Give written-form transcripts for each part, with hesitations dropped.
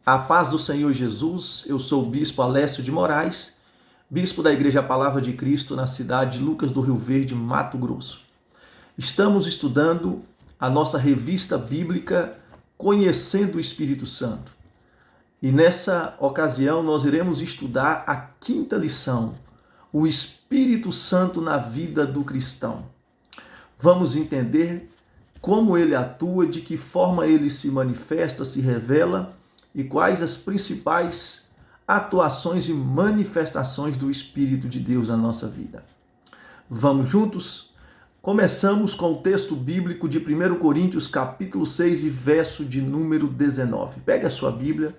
A paz do Senhor Jesus, eu sou o Bispo Alessio de Moraes, Bispo da Igreja Palavra de Cristo na cidade de Lucas do Rio Verde, Mato Grosso. Estamos estudando a nossa revista bíblica Conhecendo o Espírito Santo. E nessa ocasião nós iremos estudar a quinta lição, o Espírito Santo na vida do cristão. Vamos entender como ele atua, de que forma ele se manifesta, se revela e quais as principais atuações e manifestações do Espírito de Deus na nossa vida. Vamos juntos? Começamos com o texto bíblico de 1 Coríntios, capítulo 6 e verso de número 19. Pegue a sua Bíblia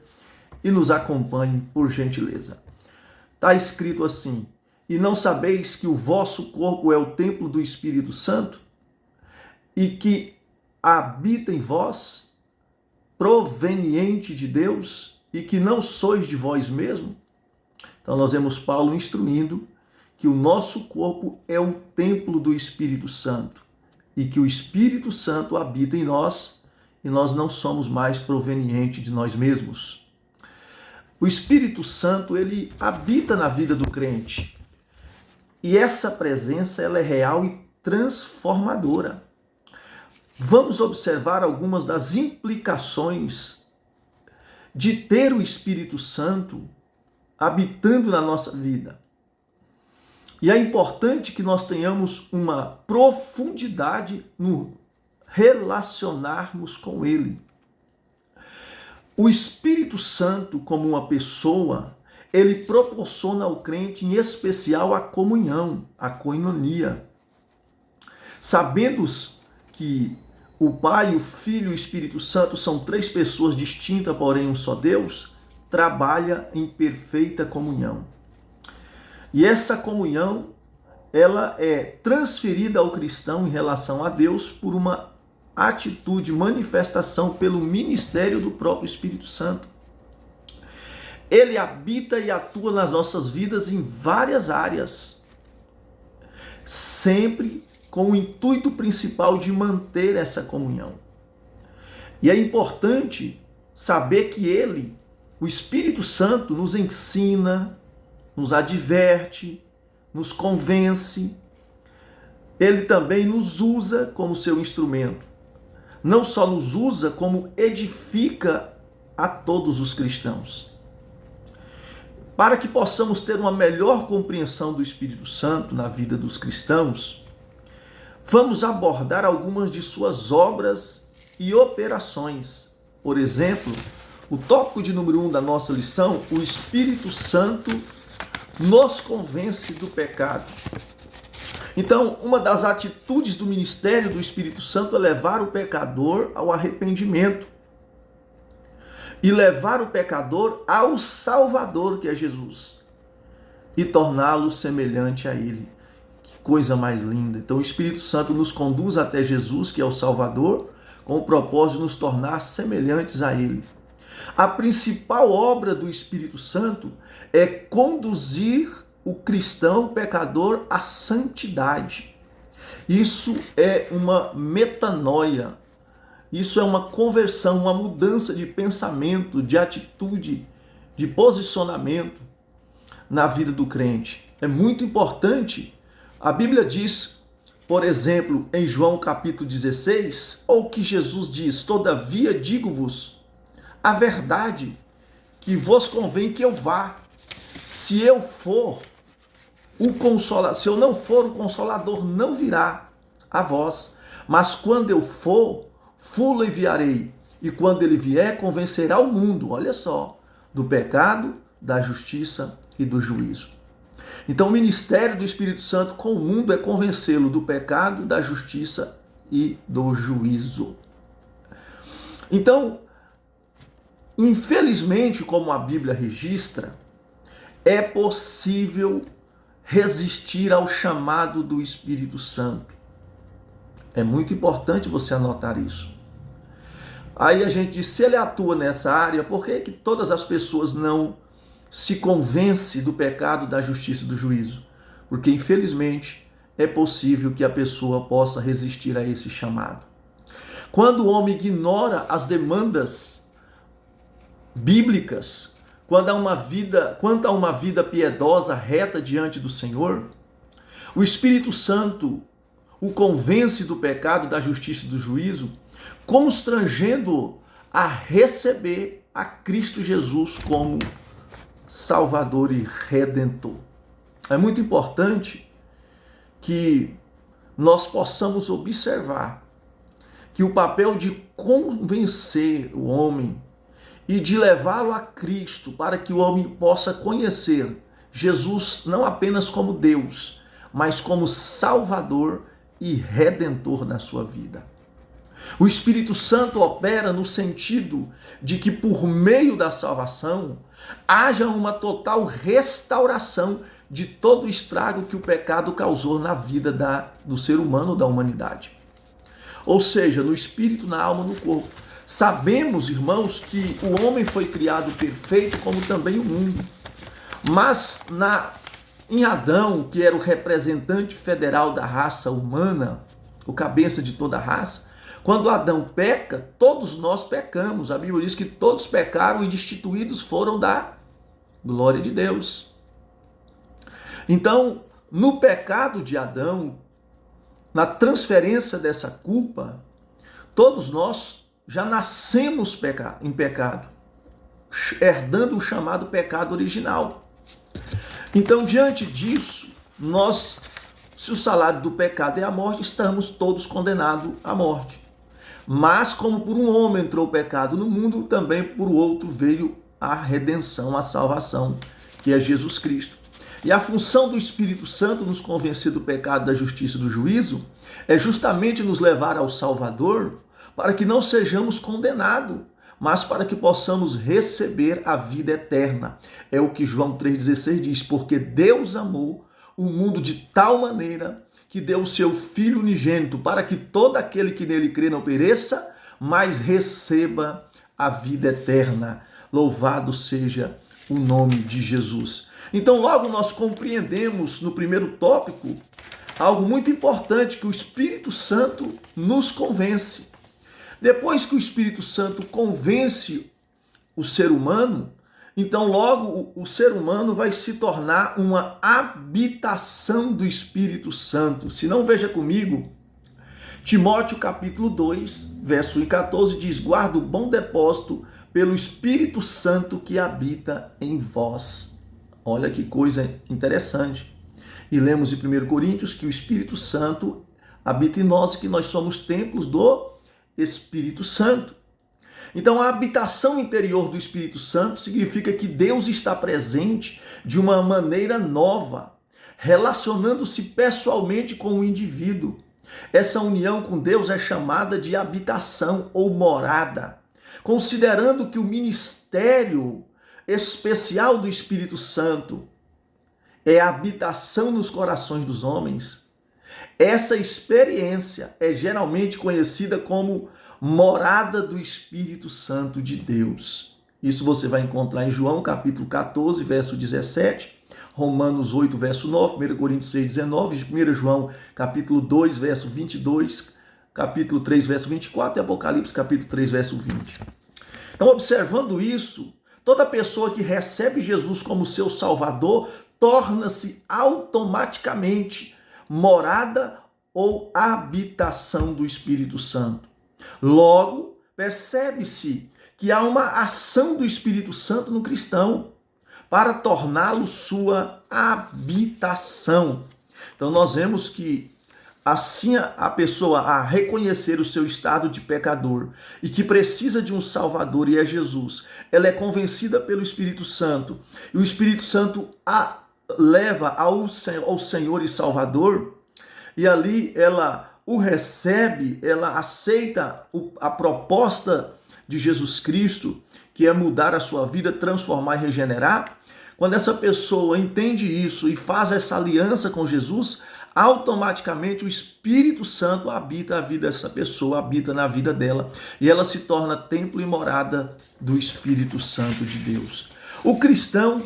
e nos acompanhe, por gentileza. Está escrito assim: E não sabeis que o vosso corpo é o templo do Espírito Santo e que habita em vós, proveniente de Deus, e que não sois de vós mesmo? Então nós vemos Paulo instruindo que o nosso corpo é o templo do Espírito Santo e que o Espírito Santo habita em nós e nós não somos mais provenientes de nós mesmos. O Espírito Santo, ele habita na vida do crente e essa presença ela é real e transformadora. Vamos observar algumas das implicações de ter o Espírito Santo habitando na nossa vida. E é importante que nós tenhamos uma profundidade no relacionarmos com Ele. O Espírito Santo, como uma pessoa, ele proporciona ao crente, em especial, a comunhão, a koinonia. Sabendo que o Pai, o Filho e o Espírito Santo são três pessoas distintas, porém um só Deus, trabalha em perfeita comunhão. E essa comunhão, ela é transferida ao cristão em relação a Deus por uma atitude, manifestação pelo ministério do próprio Espírito Santo. Ele habita e atua nas nossas vidas em várias áreas, sempre com o intuito principal de manter essa comunhão. E é importante saber que ele, o Espírito Santo, nos ensina, nos adverte, nos convence. Ele também nos usa como seu instrumento. Não só nos usa, como edifica a todos os cristãos. Para que possamos ter uma melhor compreensão do Espírito Santo na vida dos cristãos, vamos abordar algumas de suas obras e operações. Por exemplo, o tópico de número 1 da nossa lição, o Espírito Santo nos convence do pecado. Então, uma das atitudes do ministério do Espírito Santo é levar o pecador ao arrependimento e levar o pecador ao Salvador, que é Jesus, e torná-lo semelhante a Ele. Coisa mais linda. Então o Espírito Santo nos conduz até Jesus, que é o Salvador, com o propósito de nos tornar semelhantes a Ele. A principal obra do Espírito Santo é conduzir o cristão, o pecador, à santidade. Isso é uma metanoia. Isso é uma conversão, uma mudança de pensamento, de atitude, de posicionamento na vida do crente. É muito importante. A Bíblia diz, por exemplo, em João capítulo 16, ou que Jesus diz: Todavia digo-vos a verdade, que vos convém que eu vá. Se eu for o consolador, se eu não for, o Consolador não virá a vós. Mas quando eu for, fulo enviarei. E quando ele vier, convencerá o mundo, olha só, do pecado, da justiça e do juízo. Então o ministério do Espírito Santo com o mundo é convencê-lo do pecado, da justiça e do juízo. Então, infelizmente, como a Bíblia registra, é possível resistir ao chamado do Espírito Santo. É muito importante você anotar isso. Aí a gente diz, se ele atua nessa área, por que todas as pessoas não se convence do pecado, da justiça e do juízo? Porque, infelizmente, é possível que a pessoa possa resistir a esse chamado. Quando o homem ignora as demandas bíblicas, quanto a uma vida piedosa, reta diante do Senhor, o Espírito Santo o convence do pecado, da justiça e do juízo, constrangendo-o a receber a Cristo Jesus como Salvador e Redentor. É muito importante que nós possamos observar que o papel de convencer o homem e de levá-lo a Cristo para que o homem possa conhecer Jesus não apenas como Deus, mas como Salvador e Redentor na sua vida. O Espírito Santo opera no sentido de que por meio da salvação haja uma total restauração de todo o estrago que o pecado causou na vida do ser humano, da humanidade. Ou seja, no espírito, na alma, no corpo. Sabemos, irmãos, que o homem foi criado perfeito, como também o mundo. Mas em Adão, que era o representante federal da raça humana, o cabeça de toda a raça, quando Adão peca, todos nós pecamos. A Bíblia diz que todos pecaram e destituídos foram da glória de Deus. Então, no pecado de Adão, na transferência dessa culpa, todos nós já nascemos em pecado, herdando o chamado pecado original. Então, diante disso, se o salário do pecado é a morte, estamos todos condenados à morte. Mas como por um homem entrou o pecado no mundo, também por outro veio a redenção, a salvação, que é Jesus Cristo. E a função do Espírito Santo nos convencer do pecado, da justiça e do juízo é justamente nos levar ao Salvador para que não sejamos condenados, mas para que possamos receber a vida eterna. É o que João 3,16 diz, porque Deus amou o mundo de tal maneira que deu o seu Filho unigênito para que todo aquele que nele crê não pereça, mas receba a vida eterna. Louvado seja o nome de Jesus. Então, logo nós compreendemos no primeiro tópico algo muito importante, que o Espírito Santo nos convence. Depois que o Espírito Santo convence o ser humano, então logo o ser humano vai se tornar uma habitação do Espírito Santo. Se não, veja comigo, Timóteo capítulo 2, verso 14 diz: guarda o bom depósito pelo Espírito Santo que habita em vós. Olha que coisa interessante. E lemos em 1 Coríntios que o Espírito Santo habita em nós e que nós somos templos do Espírito Santo. Então, a habitação interior do Espírito Santo significa que Deus está presente de uma maneira nova, relacionando-se pessoalmente com o indivíduo. Essa união com Deus é chamada de habitação ou morada. Considerando que o ministério especial do Espírito Santo é a habitação nos corações dos homens, essa experiência é geralmente conhecida como morada do Espírito Santo de Deus. Isso você vai encontrar em João capítulo 14, verso 17, Romanos 8, verso 9, 1 Coríntios 6, 19, 1 João capítulo 2, verso 22, capítulo 3, verso 24 e Apocalipse capítulo 3, verso 20. Então, observando isso, toda pessoa que recebe Jesus como seu Salvador torna-se automaticamente morada ou habitação do Espírito Santo. Logo, percebe-se que há uma ação do Espírito Santo no cristão para torná-lo sua habitação. Então nós vemos que assim a pessoa, a reconhecer o seu estado de pecador e que precisa de um Salvador, e é Jesus, ela é convencida pelo Espírito Santo, e o Espírito Santo a leva ao Senhor e Salvador, e ali ela o recebe, ela aceita a proposta de Jesus Cristo, que é mudar a sua vida, transformar e regenerar. Quando essa pessoa entende isso e faz essa aliança com Jesus, automaticamente o Espírito Santo habita a vida dessa pessoa, habita na vida dela, e ela se torna templo e morada do Espírito Santo de Deus. O cristão,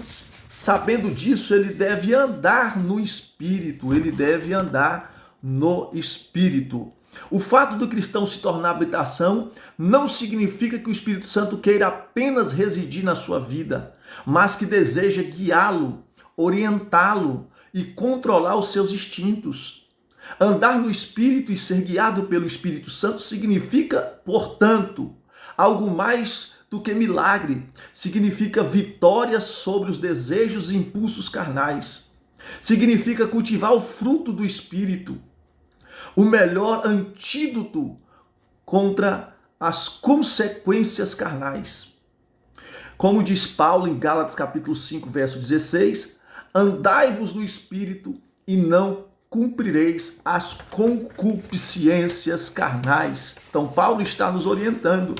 sabendo disso, ele deve andar no Espírito, ele deve andar no Espírito. O fato do cristão se tornar habitação não significa que o Espírito Santo queira apenas residir na sua vida, mas que deseja guiá-lo, orientá-lo e controlar os seus instintos. Andar no Espírito e ser guiado pelo Espírito Santo significa, portanto, algo mais do que milagre. Significa vitória sobre os desejos e impulsos carnais. Significa cultivar o fruto do Espírito. O melhor antídoto contra as consequências carnais. Como diz Paulo em Gálatas capítulo 5, verso 16, andai-vos no Espírito e não cumprireis as concupiscências carnais. Então Paulo está nos orientando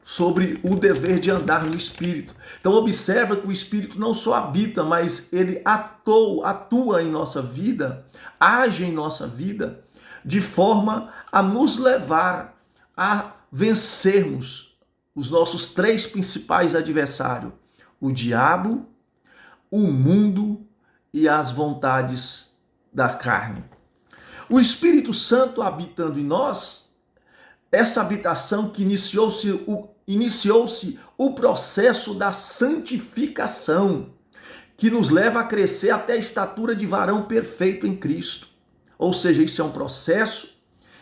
sobre o dever de andar no Espírito. Então observa que o Espírito não só habita, mas ele atua em nossa vida, age em nossa vida, de forma a nos levar a vencermos os nossos três principais adversários: o diabo, o mundo e as vontades da carne. O Espírito Santo habitando em nós, essa habitação que iniciou-se o processo da santificação, que nos leva a crescer até a estatura de varão perfeito em Cristo. Ou seja, isso é um processo,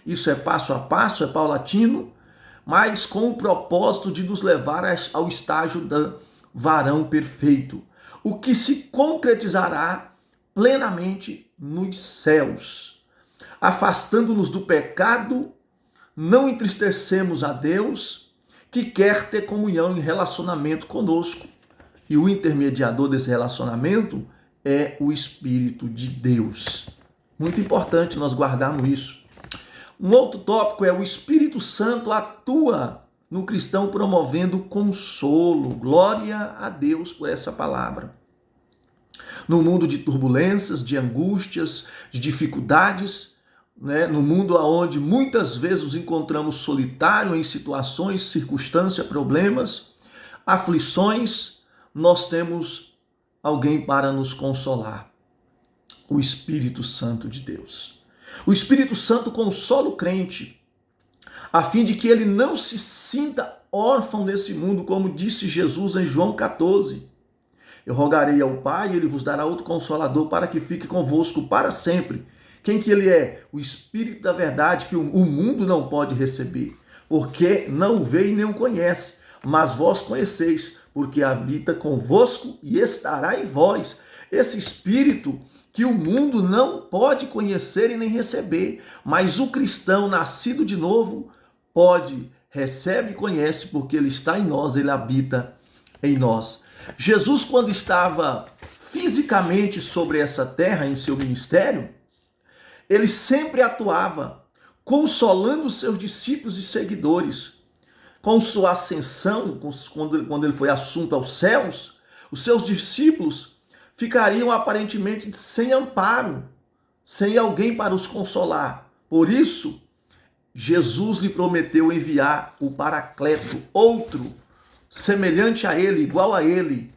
isso é passo a passo, é paulatino, mas com o propósito de nos levar ao estágio do varão perfeito, o que se concretizará plenamente nos céus. Afastando-nos do pecado, não entristecemos a Deus, que quer ter comunhão e relacionamento conosco. E o intermediador desse relacionamento é o Espírito de Deus. Muito importante nós guardarmos isso. Um outro tópico é: o Espírito Santo atua no cristão promovendo consolo. Glória a Deus por essa palavra. No mundo de turbulências, de angústias, de dificuldades, no mundo onde muitas vezes nos encontramos solitários em situações, circunstâncias, problemas, aflições, nós temos alguém para nos consolar: o Espírito Santo de Deus. O Espírito Santo consola o crente, a fim de que ele não se sinta órfão nesse mundo, como disse Jesus em João 14. Eu rogarei ao Pai, e ele vos dará outro consolador para que fique convosco para sempre. Quem que ele é? O Espírito da verdade, que o mundo não pode receber, porque não o vê e nem o conhece, mas vós conheceis, porque habita convosco e estará em vós. Esse Espírito que o mundo não pode conhecer e nem receber, mas o cristão nascido de novo pode, recebe e conhece, porque ele está em nós, ele habita em nós. Jesus, quando estava fisicamente sobre essa terra em seu ministério, ele sempre atuava consolando os seus discípulos e seguidores. Com sua ascensão, quando ele foi assunto aos céus, os seus discípulos ficariam aparentemente sem amparo, sem alguém para os consolar. Por isso, Jesus lhe prometeu enviar o Paracleto, outro, semelhante a ele, igual a ele,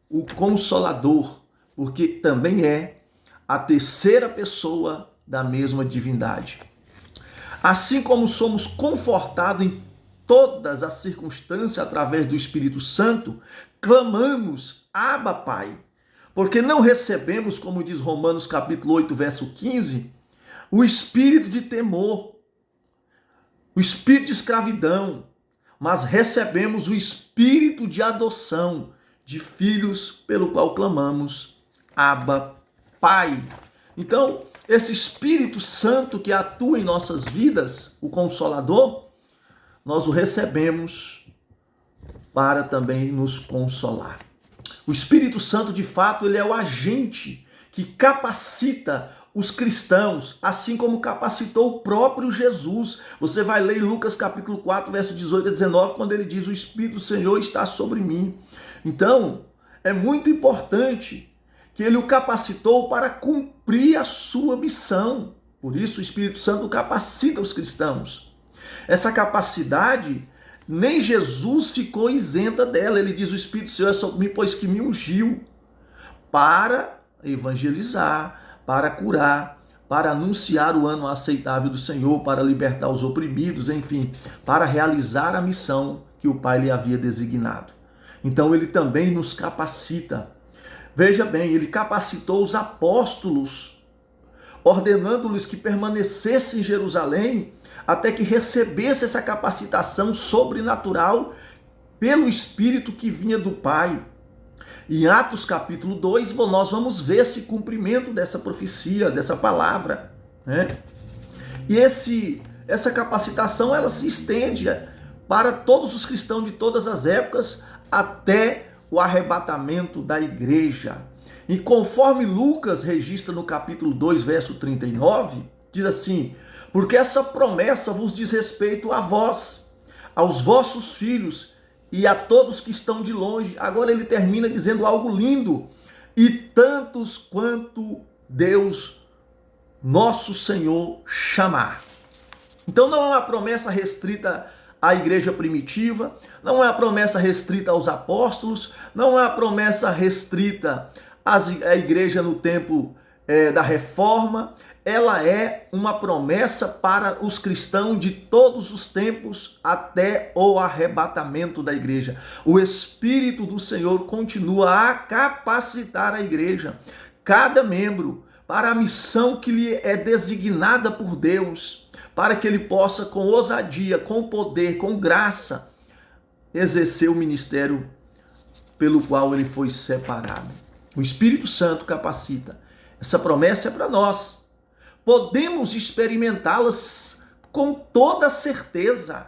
o Consolador, porque também é a terceira pessoa da mesma divindade. Assim como somos confortados em todas as circunstâncias através do Espírito Santo, clamamos: Abba, Pai, porque não recebemos, como diz Romanos capítulo 8, verso 15, o espírito de temor, o espírito de escravidão, mas recebemos o espírito de adoção, de filhos, pelo qual clamamos: Abba, Pai. Então, esse Espírito Santo que atua em nossas vidas, o Consolador, nós o recebemos para também nos consolar. O Espírito Santo, de fato, ele é o agente que capacita os cristãos, assim como capacitou o próprio Jesus. Você vai ler em Lucas capítulo 4, verso 18 a 19, quando ele diz: o Espírito do Senhor está sobre mim. Então, é muito importante que ele o capacitou para cumprir a sua missão. Por isso, o Espírito Santo capacita os cristãos. Essa capacidade, nem Jesus ficou isenta dela. Ele diz: o Espírito do Senhor é sobre mim, pois que me ungiu para evangelizar, para curar, para anunciar o ano aceitável do Senhor, para libertar os oprimidos, enfim, para realizar a missão que o Pai lhe havia designado. Então ele também nos capacita. Veja bem, ele capacitou os apóstolos, ordenando-lhes que permanecessem em Jerusalém até que recebesse essa capacitação sobrenatural pelo Espírito que vinha do Pai. Em Atos capítulo 2, nós vamos ver esse cumprimento dessa profecia, dessa palavra, né? E essa capacitação, ela se estende para todos os cristãos de todas as épocas até o arrebatamento da igreja. E conforme Lucas registra no capítulo 2, verso 39, diz assim: porque essa promessa vos diz respeito a vós, aos vossos filhos e a todos que estão de longe. Agora ele termina dizendo algo lindo: e tantos quanto Deus, nosso Senhor, chamar. Então não é uma promessa restrita à igreja primitiva, não é uma promessa restrita aos apóstolos, não é uma promessa restrita à igreja no tempo da reforma. Ela é uma promessa para os cristãos de todos os tempos até o arrebatamento da igreja. O Espírito do Senhor continua a capacitar a igreja, cada membro, para a missão que lhe é designada por Deus, para que ele possa, com ousadia, com poder, com graça, exercer o ministério pelo qual ele foi separado. O Espírito Santo capacita. Essa promessa é para nós. Podemos experimentá-las com toda certeza,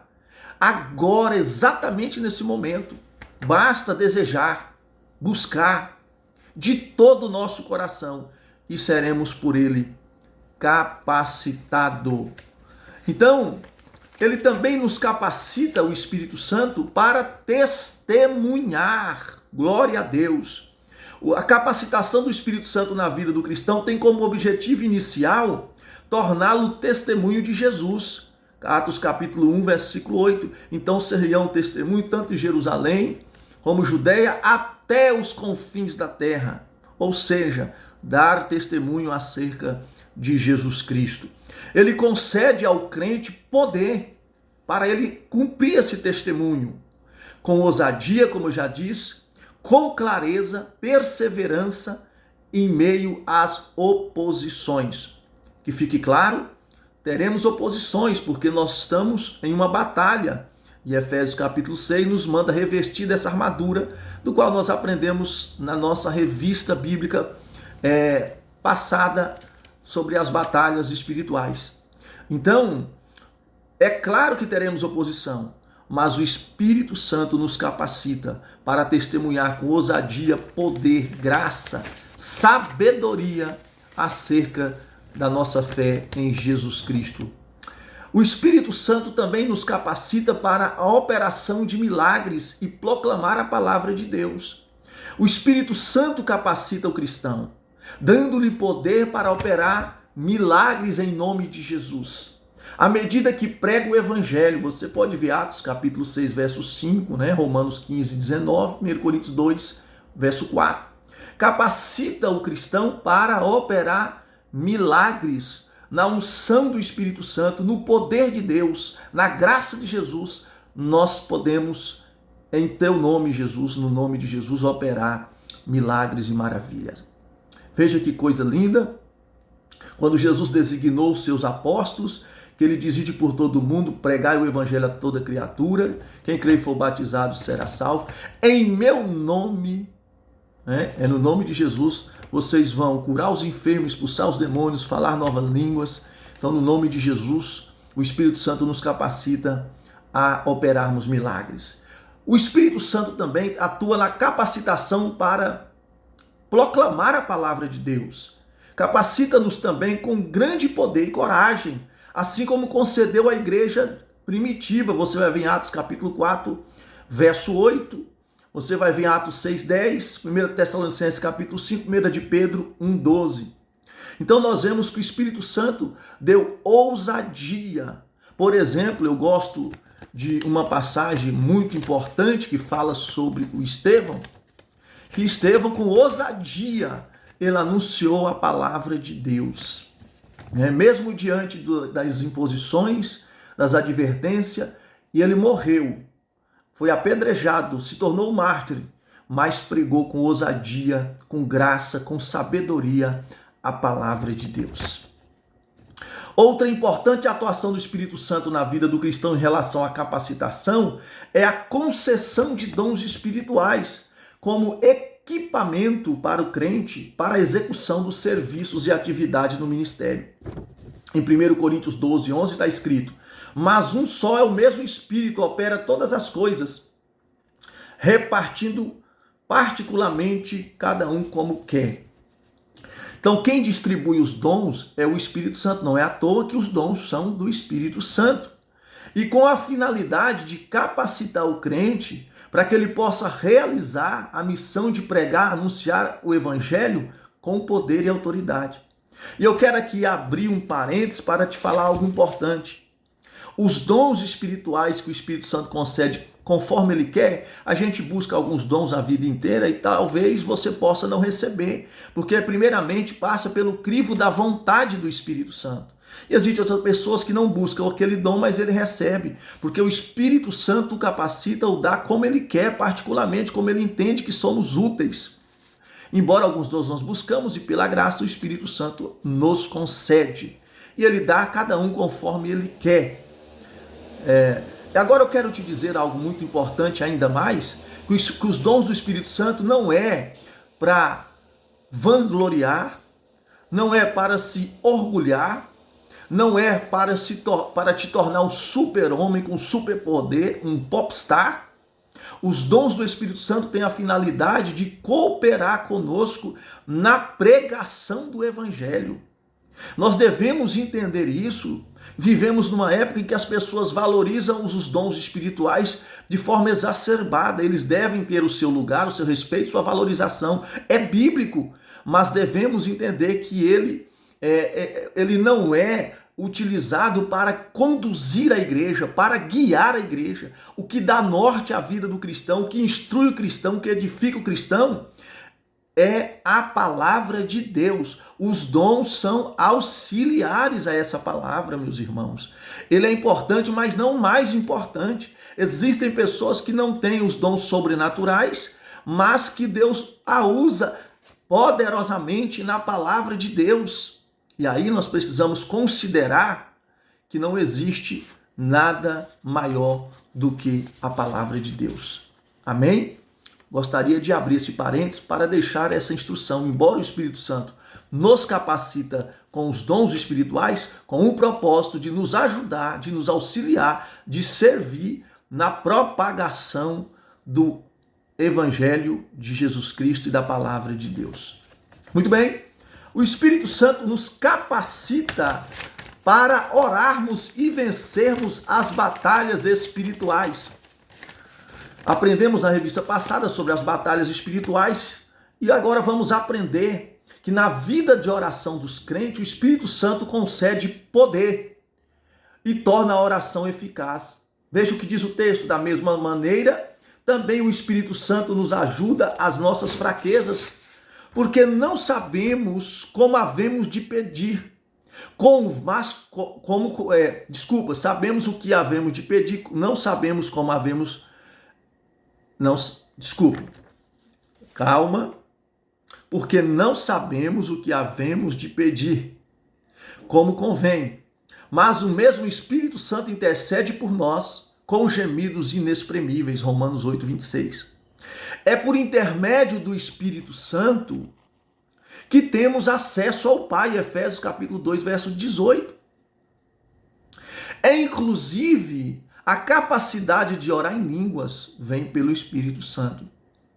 agora, exatamente nesse momento. Basta desejar, buscar de todo o nosso coração e seremos por ele capacitados. Então, ele também nos capacita, o Espírito Santo, para testemunhar. Glória a Deus. A capacitação do Espírito Santo na vida do cristão tem como objetivo inicial torná-lo testemunho de Jesus. Atos capítulo 1, versículo 8. Então seriam testemunho tanto em Jerusalém como Judeia até os confins da terra. Ou seja, dar testemunho acerca de Jesus Cristo. Ele concede ao crente poder para ele cumprir esse testemunho com ousadia, como eu já disse, com clareza, perseverança em meio às oposições. Que fique claro, teremos oposições, porque nós estamos em uma batalha. E Efésios capítulo 6 nos manda revestir dessa armadura, do qual nós aprendemos na nossa revista bíblica passada sobre as batalhas espirituais. Então, é claro que teremos oposição, mas o Espírito Santo nos capacita para testemunhar com ousadia, poder, graça, sabedoria acerca da nossa fé em Jesus Cristo. O Espírito Santo também nos capacita para a operação de milagres e proclamar a palavra de Deus. O Espírito Santo capacita o cristão, dando-lhe poder para operar milagres em nome de Jesus. À medida que prega o Evangelho, você pode ver Atos capítulo 6, verso 5, Romanos 15, 19, 1 Coríntios 2, verso 4. Capacita o cristão para operar milagres na unção do Espírito Santo, no poder de Deus, na graça de Jesus. Nós podemos, em teu nome, Jesus, no nome de Jesus, operar milagres e maravilhas. Veja que coisa linda. Quando Jesus designou os seus apóstolos, que ele dizia por todo mundo, pregai o evangelho a toda criatura, quem crê e for batizado será salvo. Em meu nome, no nome de Jesus, vocês vão curar os enfermos, expulsar os demônios, falar novas línguas. Então, no nome de Jesus, o Espírito Santo nos capacita a operarmos milagres. O Espírito Santo também atua na capacitação para proclamar a palavra de Deus. Capacita-nos também com grande poder e coragem, assim como concedeu à igreja primitiva. Você vai ver em Atos capítulo 4, verso 8. Você vai ver em Atos 6, 10. 1 Tessalonicenses capítulo 5, 1 de Pedro 1, 12. Então nós vemos que o Espírito Santo deu ousadia. Por exemplo, eu gosto de uma passagem muito importante que fala sobre o Estevão. Que Estevão, com ousadia, ele anunciou a palavra de Deus. né? Mesmo diante das imposições, das advertências, e ele morreu, foi apedrejado, se tornou mártir, mas pregou com ousadia, com graça, com sabedoria a palavra de Deus. Outra importante atuação do Espírito Santo na vida do cristão em relação à capacitação é a concessão de dons espirituais, como equipamento para o crente para a execução dos serviços e atividade no ministério. Em 1 Coríntios 12, 11 está escrito: mas um só é o mesmo Espírito, opera todas as coisas, repartindo particularmente cada um como quer. Então, quem distribui os dons é o Espírito Santo. Não é à toa que os dons são do Espírito Santo. E com a finalidade de capacitar o crente para que ele possa realizar a missão de pregar, anunciar o Evangelho com poder e autoridade. E eu quero aqui abrir um parênteses para te falar algo importante. Os dons espirituais que o Espírito Santo concede conforme ele quer, a gente busca alguns dons a vida inteira e talvez você possa não receber, porque primeiramente passa pelo crivo da vontade do Espírito Santo. E existem outras pessoas que não buscam aquele dom, mas ele recebe, porque o Espírito Santo o capacita, o dá como ele quer, particularmente como ele entende que somos úteis. Embora alguns dons nós buscamos, e pela graça o Espírito Santo nos concede. E ele dá a cada um conforme ele quer. Agora eu quero te dizer algo muito importante ainda mais, que os dons do Espírito Santo não é para vangloriar, não é para se orgulhar, não é para te tornar um super-homem com superpoder, um popstar. Os dons do Espírito Santo têm a finalidade de cooperar conosco na pregação do Evangelho. Nós devemos entender isso. Vivemos numa época em que as pessoas valorizam os dons espirituais de forma exacerbada. Eles devem ter o seu lugar, o seu respeito, sua valorização. É bíblico, mas devemos entender que ele não é utilizado para conduzir a igreja, para guiar a igreja. O que dá norte à vida do cristão, o que instrui o cristão, o que edifica o cristão, é a palavra de Deus. Os dons são auxiliares a essa palavra, meus irmãos. Ele é importante, mas não mais importante. Existem pessoas que não têm os dons sobrenaturais, mas que Deus a usa poderosamente na palavra de Deus. E aí nós precisamos considerar que não existe nada maior do que a palavra de Deus. Amém? Gostaria de abrir esse parênteses para deixar essa instrução. Embora o Espírito Santo nos capacita com os dons espirituais, com o propósito de nos ajudar, de nos auxiliar, de servir na propagação do Evangelho de Jesus Cristo e da palavra de Deus. Muito bem, o Espírito Santo nos capacita para orarmos e vencermos as batalhas espirituais. Aprendemos na revista passada sobre as batalhas espirituais e agora vamos aprender que na vida de oração dos crentes, o Espírito Santo concede poder e torna a oração eficaz. Veja o que diz o texto: da mesma maneira, também o Espírito Santo nos ajuda às nossas fraquezas, porque não sabemos como havemos de pedir. Sabemos o que havemos de pedir, não sabemos como havemos. Calma, porque não sabemos o que havemos de pedir, como convém. Mas o mesmo Espírito Santo intercede por nós com gemidos inexprimíveis, Romanos 8, 26. É por intermédio do Espírito Santo que temos acesso ao Pai, Efésios capítulo 2, verso 18. Inclusive, a capacidade de orar em línguas vem pelo Espírito Santo.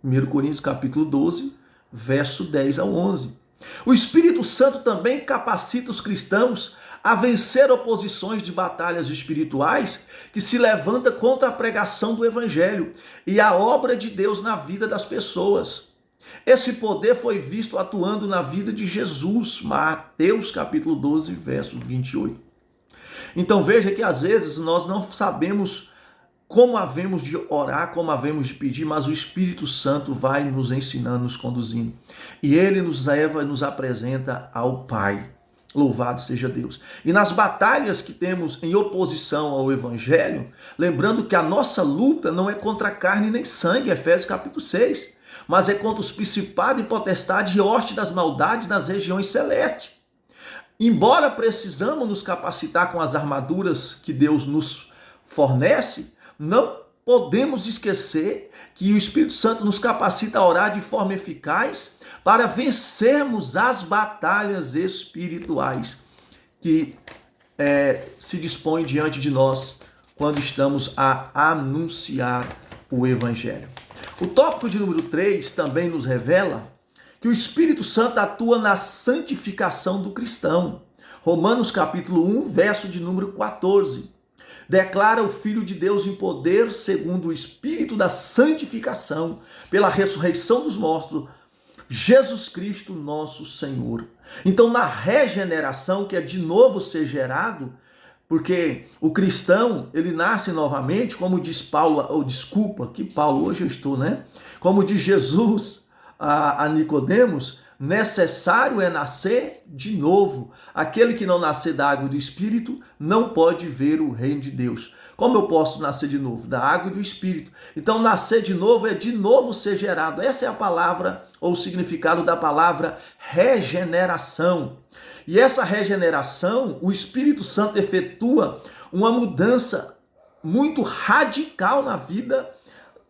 1 Coríntios capítulo 12, verso 10 ao 11. O Espírito Santo também capacita os cristãos a vencer oposições de batalhas espirituais que se levanta contra a pregação do Evangelho e a obra de Deus na vida das pessoas. Esse poder foi visto atuando na vida de Jesus, Mateus capítulo 12, verso 28. Então veja que às vezes nós não sabemos como havemos de orar, como havemos de pedir, mas o Espírito Santo vai nos ensinando, nos conduzindo. E ele nos leva e nos apresenta ao Pai. Louvado seja Deus. E nas batalhas que temos em oposição ao Evangelho, lembrando que a nossa luta não é contra carne nem sangue, Efésios capítulo 6, mas é contra os principados e potestades e hostes das maldades nas regiões celestes. Embora precisamos nos capacitar com as armaduras que Deus nos fornece, não podemos esquecer que o Espírito Santo nos capacita a orar de forma eficaz para vencermos as batalhas espirituais que se dispõem diante de nós quando estamos a anunciar o Evangelho. O tópico de número 3 também nos revela que o Espírito Santo atua na santificação do cristão. Romanos capítulo 1, verso de número 14. Declara o Filho de Deus em poder segundo o Espírito da santificação, pela ressurreição dos mortos, Jesus Cristo nosso Senhor. Então, na regeneração, que é de novo ser gerado, porque o cristão, ele nasce novamente, como diz Paulo, hoje eu estou, né? Como diz Jesus a Nicodemos, necessário é nascer de novo. Aquele que não nascer da água e do Espírito não pode ver o reino de Deus. Como eu posso nascer de novo? Da água e do Espírito. Então, nascer de novo é de novo ser gerado. Essa é a palavra, ou o significado da palavra regeneração. E essa regeneração, o Espírito Santo efetua uma mudança muito radical na vida,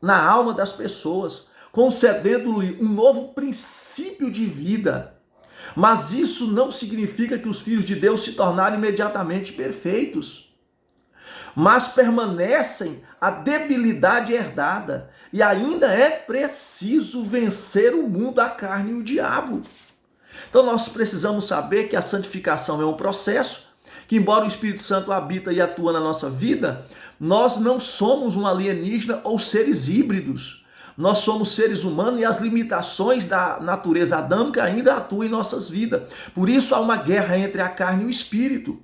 na alma das pessoas, concedendo-lhe um novo princípio de vida. Mas isso não significa que os filhos de Deus se tornaram imediatamente perfeitos, mas permanecem a debilidade herdada, e ainda é preciso vencer o mundo, a carne e o diabo. Então nós precisamos saber que a santificação é um processo, que embora o Espírito Santo habita e atua na nossa vida, nós não somos um alienígena ou seres híbridos. Nós somos seres humanos e as limitações da natureza adâmica ainda atuam em nossas vidas. Por isso há uma guerra entre a carne e o espírito,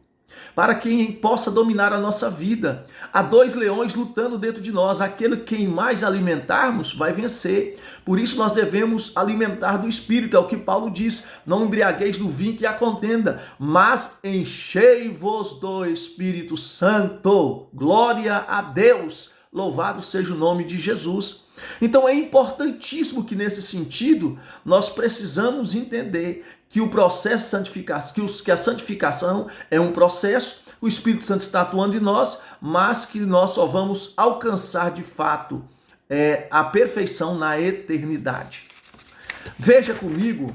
para quem possa dominar a nossa vida. Há dois leões lutando dentro de nós. Aquele quem mais alimentarmos vai vencer. Por isso nós devemos alimentar do espírito. É o que Paulo diz: não embriagueis do vinho que há contenda, mas enchei-vos do Espírito Santo. Glória a Deus. Louvado seja o nome de Jesus. Então é importantíssimo que nesse sentido nós precisamos entender que o processo de santificação, que a santificação é um processo, o Espírito Santo está atuando em nós, mas que nós só vamos alcançar de fato a perfeição na eternidade. Veja comigo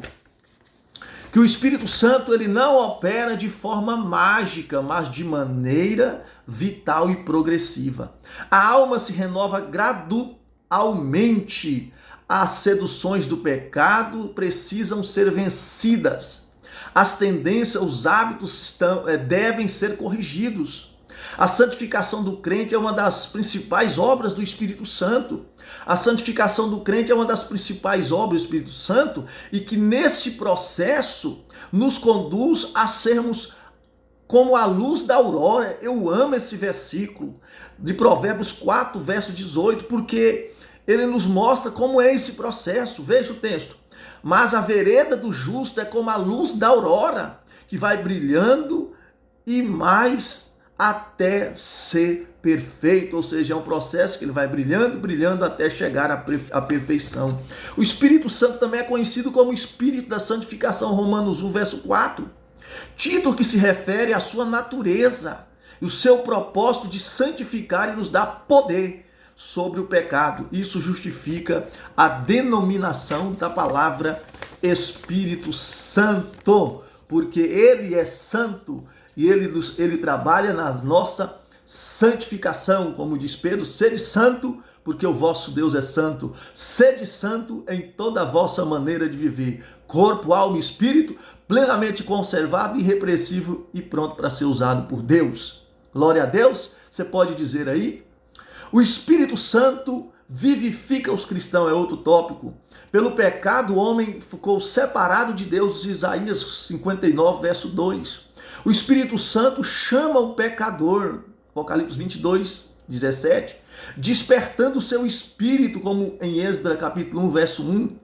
que o Espírito Santo ele não opera de forma mágica, mas de maneira vital e progressiva. A alma se renova gradualmente. As seduções do pecado precisam ser vencidas. As tendências, os hábitos devem ser corrigidos. A santificação do crente é uma das principais obras do Espírito Santo. A santificação do crente é uma das principais obras do Espírito Santo e que nesse processo nos conduz a sermos como a luz da aurora. Eu amo esse versículo de Provérbios 4, verso 18, porque ele nos mostra como é esse processo. Veja o texto. Mas a vereda do justo é como a luz da aurora, que vai brilhando e mais até ser perfeito, ou seja, é um processo que ele vai brilhando, brilhando até chegar à perfeição. O Espírito Santo também é conhecido como Espírito da santificação, Romanos 1, verso 4. Título que se refere à sua natureza e o seu propósito de santificar e nos dar poder sobre o pecado. Isso justifica a denominação da palavra Espírito Santo, porque ele é santo e ele trabalha na nossa santificação, como diz Pedro: sede santo, porque o vosso Deus é santo. Sede santo em toda a vossa maneira de viver, corpo, alma e espírito, plenamente conservado, irrepreensível e pronto para ser usado por Deus. Glória a Deus. Você pode dizer aí? O Espírito Santo vivifica os cristãos, é outro tópico. Pelo pecado, o homem ficou separado de Deus, Isaías 59, verso 2. O Espírito Santo chama o pecador, Apocalipse 22, 17, despertando o seu espírito, como em Êxodo capítulo 1, verso 1,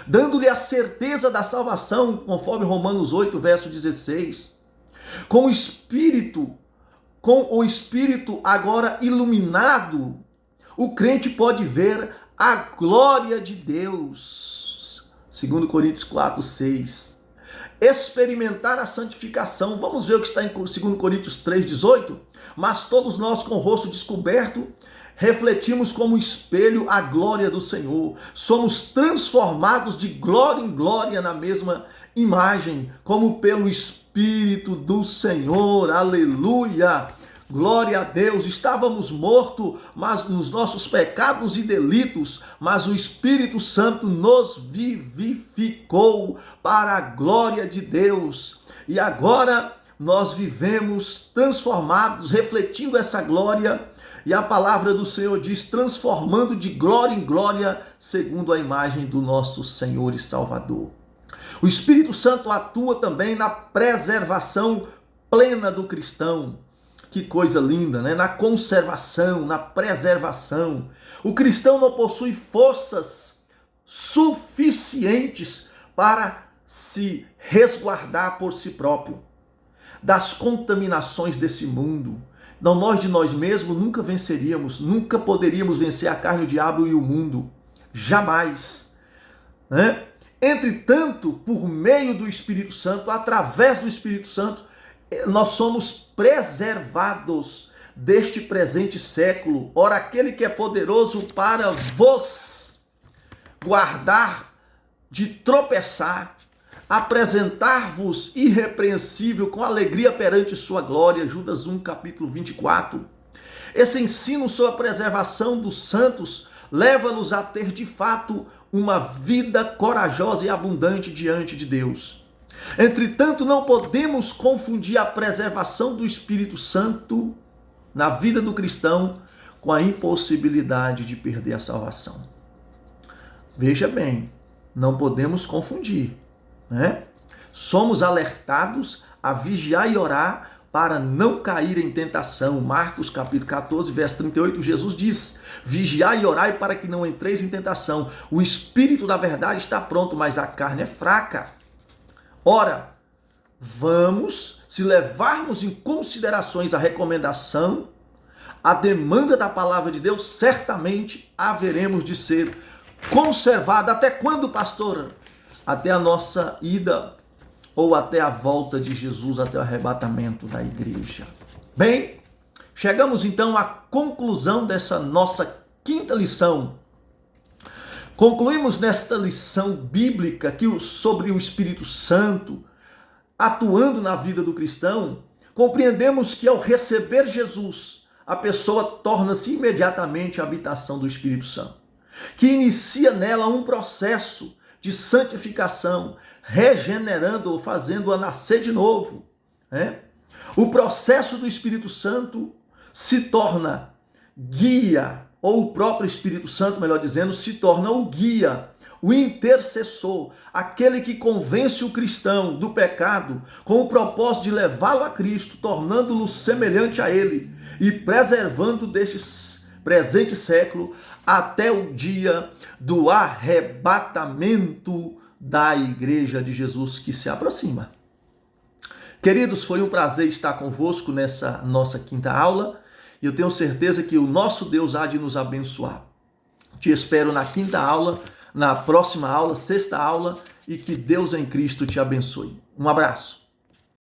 dando-lhe a certeza da salvação, conforme Romanos 8, verso 16. Com o espírito agora iluminado, o crente pode ver a glória de Deus. 2 Coríntios 4:6. Experimentar a santificação. Vamos ver o que está em 2 Coríntios 3:18. Mas todos nós, com o rosto descoberto, refletimos como espelho a glória do Senhor. Somos transformados de glória em glória na mesma imagem, como pelo Espírito do Senhor. Aleluia! Glória a Deus. Estávamos mortos, mas nos nossos pecados e delitos, mas o Espírito Santo nos vivificou para a glória de Deus. E agora nós vivemos transformados, refletindo essa glória. E a palavra do Senhor diz, transformando de glória em glória, segundo a imagem do nosso Senhor e Salvador. O Espírito Santo atua também na preservação plena do cristão. Que coisa linda, né? Na conservação, na preservação. O cristão não possui forças suficientes para se resguardar por si próprio das contaminações desse mundo. Não, nós de nós mesmos nunca venceríamos, nunca poderíamos vencer a carne, o diabo e o mundo. Jamais. Né? Entretanto, por meio do Espírito Santo, através do Espírito Santo, nós somos preservados deste presente século. Ora, aquele que é poderoso para vos guardar de tropeçar, apresentar-vos irrepreensível com alegria perante sua glória. Judas 1, capítulo 24. Esse ensino sobre a preservação dos santos leva-nos a ter de fato uma vida corajosa e abundante diante de Deus. Entretanto, não podemos confundir a preservação do Espírito Santo na vida do cristão com a impossibilidade de perder a salvação. Veja bem, não podemos confundir, né? Somos alertados a vigiar e orar para não cair em tentação. Marcos capítulo 14, verso 38, Jesus diz, vigiai e orai para que não entreis em tentação. O Espírito da verdade está pronto, mas a carne é fraca. Ora, se levarmos em considerações a recomendação, a demanda da palavra de Deus, certamente haveremos de ser conservados. Até quando, pastora? Até a nossa ida ou até a volta de Jesus, até o arrebatamento da igreja. Bem, chegamos então à conclusão dessa nossa quinta lição. Concluímos nesta lição bíblica sobre o Espírito Santo atuando na vida do cristão, compreendemos que ao receber Jesus, a pessoa torna-se imediatamente a habitação do Espírito Santo, que inicia nela um processo de santificação, regenerando-o, fazendo-a nascer de novo. Né? O processo do Espírito Santo se torna guia, ou o próprio Espírito Santo, melhor dizendo, se torna o guia, o intercessor, aquele que convence o cristão do pecado com o propósito de levá-lo a Cristo, tornando-lo semelhante a ele e preservando deste presente século até o dia do arrebatamento da Igreja de Jesus que se aproxima. Queridos, foi um prazer estar convosco nessa nossa quinta aula. E eu tenho certeza que o nosso Deus há de nos abençoar. Te espero na quinta aula, na próxima aula, sexta aula, e que Deus em Cristo te abençoe. Um abraço.